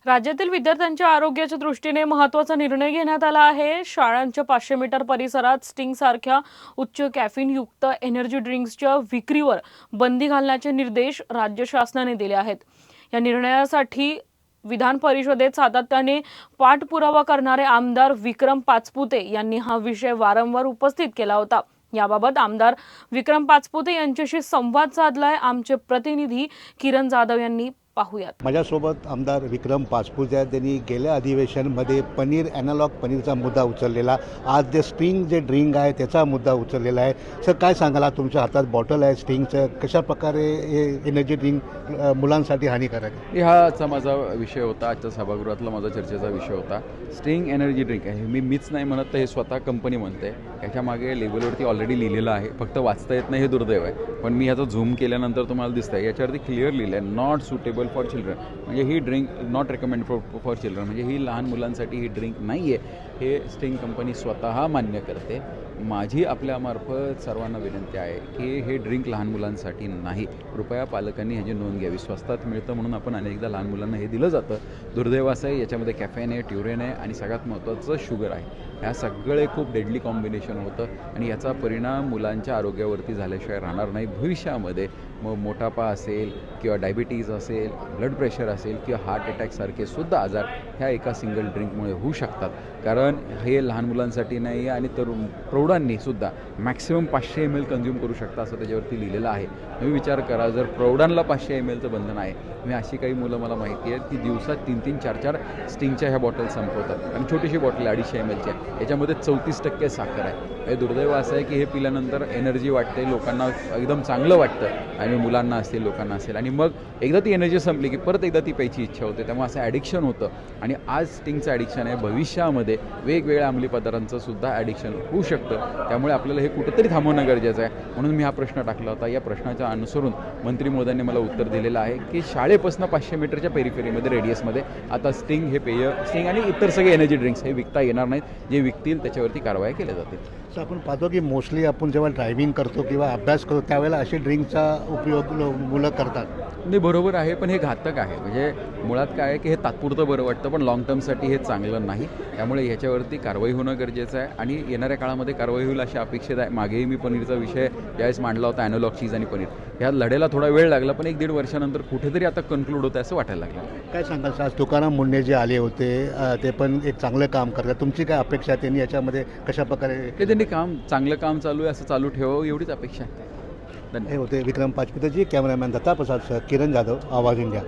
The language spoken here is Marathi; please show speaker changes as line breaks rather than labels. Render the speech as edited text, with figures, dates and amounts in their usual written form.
राज्यातील विद्यार्थ्यांच्या आरोग्याच्या दृष्टीने महत्त्वाचा निर्णय घेण्यात आला आहे। शाळांच्या 500 मीटर परिसरात स्टिंग सारख्या उच्च कॅफीन युक्त एनर्जी ड्रिंक्सच्या विक्रीवर बंदी घालण्याचे निर्देश राज्य शासनाने दिले आहेत। या निर्णयासाठी विधान परिषदेत सातत्याने पाठपुरावा करणारे आमदार विक्रम पाचपुते यांनी हा विषय वारंवार उपस्थित केला होता। याबाबत आमदार विक्रम पाचपुते यांच्याशी संवाद साधलाय आमचे प्रतिनिधी किरण जाधव यांनी। पाहूयात।
माझ्यासोबत आमदार विक्रम पाचपुते आहेत। त्यांनी गेल्या अधिवेशनमध्ये पनीर ॲनालॉग पनीरचा मुद्दा उचललेला, आज जे स्टिंग जे ड्रिंक आहे त्याचा मुद्दा उचललेला आहे। सर काय सांगाल, तुमच्या हातात बॉटल आहे स्टिंगचं, कशा प्रकारे हे एनर्जी ड्रिंक मुलांसाठी हानिकारक आहे?
हा आजचा माझा विषय होता, आजच्या सभागृहातला माझा चर्चेचा विषय होता। स्टिंग एनर्जी ड्रिंक आहे, मीच नाही म्हणत, तर हे स्वतः कंपनी म्हणते। याच्यामागे लेबलवरती ऑलरेडी लिहिलेलं आहे, फक्त वाचता येत नाही, हे दुर्दैव आहे। पण मी ह्याचा झूम केल्यानंतर तुम्हाला दिसतंय, याच्यावरती क्लिअर लिहिलं आहे नॉट सुटेबल फॉर चिल्ड्रन, म्हणजे ही drink not recommend for children, म्हणजे ही लहान मुलांसाठी ही ड्रिंक नाही आहे, हे स्टिंग कंपनी स्वतः मान्य करते। माझी आपल्यामार्फत सर्वांना विनंती आहे की हे ड्रिंक लहान मुलांसाठी नाही, कृपया पालकांनी ह्याची नोंद घ्यावी। स्वस्तात मिळतं म्हणून आपण अनेकदा लहान मुलांना हे दिलं जातं। दुर्दैव असं आहे, याच्यामध्ये कॅफेन आहे, ट्युरेन आहे आणि सगळ्यात महत्त्वाचं शुगर आहे। ह्या सगळे खूप डेडली कॉम्बिनेशन होतं आणि याचा परिणाम मुलांच्या आरोग्यावरती झाल्याशिवाय राहणार नाही। भविष्यामध्ये मग मोटापा असेल किंवा डायबिटीज असेल, ब्लड प्रेशर असेल किंवा हार्ट अटॅकसारखे सुद्धा आजार ह्या एका सिंगल ड्रिंकमुळे होऊ शकतात। कारण हे लहान मुलांसाठी नाही आणि प्रौढांनी सुद्धा मॅक्सिमम 500 ml कंझ्युम करू शकता असं त्याच्यावरती लिहिलेलं आहे। तुम्ही विचार करा, जर प्रौढांना 500 mlचं बंधन आहे, मी अशी काही मुलं मला माहिती आहेत की दिवसात 3-3, 4-4 स्टिंगच्या ह्या बॉटल संपवतात आणि छोटीशी बॉटल 250 mlची आहे, याच्यामध्ये 34% साखर आहे। हे दुर्दैव असं आहे की हे पिल्यानंतर एनर्जी वाटते, लोकांना एकदम चांगलं वाटतं आणि मुलांना असेल, लोकांना असेल, आणि मग एकदा ती एनर्जी संपली की परत एकदा ती प्यायची इच्छा होते। त्यामुळे असं ॲडिक्शन होतं आणि आज स्टिंगचं ॲडिक्शन आहे, भविष्यामध्ये वेगवेगळ्या अंमली पदार्थांचं सुद्धा ॲडिक्शन होऊ शकतं। त्यामुळे आपल्याला हे कुठंतरी थांबवणं गरजेचं आहे, म्हणून मी हा प्रश्न टाकला होता। या प्रश्नाच्या अनुसरून मंत्री महोदयांनी मला उत्तर दिलेलं आहे की शाळेपासून 500 मीटरच्या पेरिफेरीमध्ये, रेडियसमध्ये आता स्टिंग हे पेय, स्टिंग आणि इतर सगळे एनर्जी ड्रिंक्स हे विकता येणार नाहीत। जे विकतील त्याच्यावरती कारवाई केल्या जातील।
तर आपण पाहतो की मोस्टली आपण जेव्हा ड्रायव्हिंग करतो किंवा अभ्यास करतो त्यावेळेला असे ड्रिंकचा उपयोग मुलं करतात।
नाही, बरोबर आहे, पण हे घातक आहे। म्हणजे मुळात काय आहे की हे तात्पुरतं बरं वाटतं, पण लॉंग टर्मसाठी हे चांगलं नाही। त्यामुळे ह्याच्यावरती कारवाई होणं गरजेचं आहे आणि येणाऱ्या काळामध्ये कारवाई होईल अशी अपेक्षित आहे। मागेही मी पनीरचा विषय ज्यावेळेस मांडला होता, ॲनालॉग चीज आणि पनीर, ह्या लढ्याला थोडा वेळ लागला, पण 1-1.5 वर्षानंतर कुठेतरी आता कन्क्लूड होतं असं वाटायला लागलं।
काय सांगाल, आज तुकाराम मुंडे जे आले होते ते पण एक चांगलं काम करतात, तुमची काय अपेक्षा आहे त्यांनी याच्यामध्ये कशा प्रकारे?
ते त्यांनी चांगलं काम चालू आहे असं चालू ठेवावं एवढीच अपेक्षा आहे।
हे होते विक्रम पाचपुतेजी, कॅमेरामॅन दत्ता प्रसाद सह किरण जाधव, आवाज इंडिया।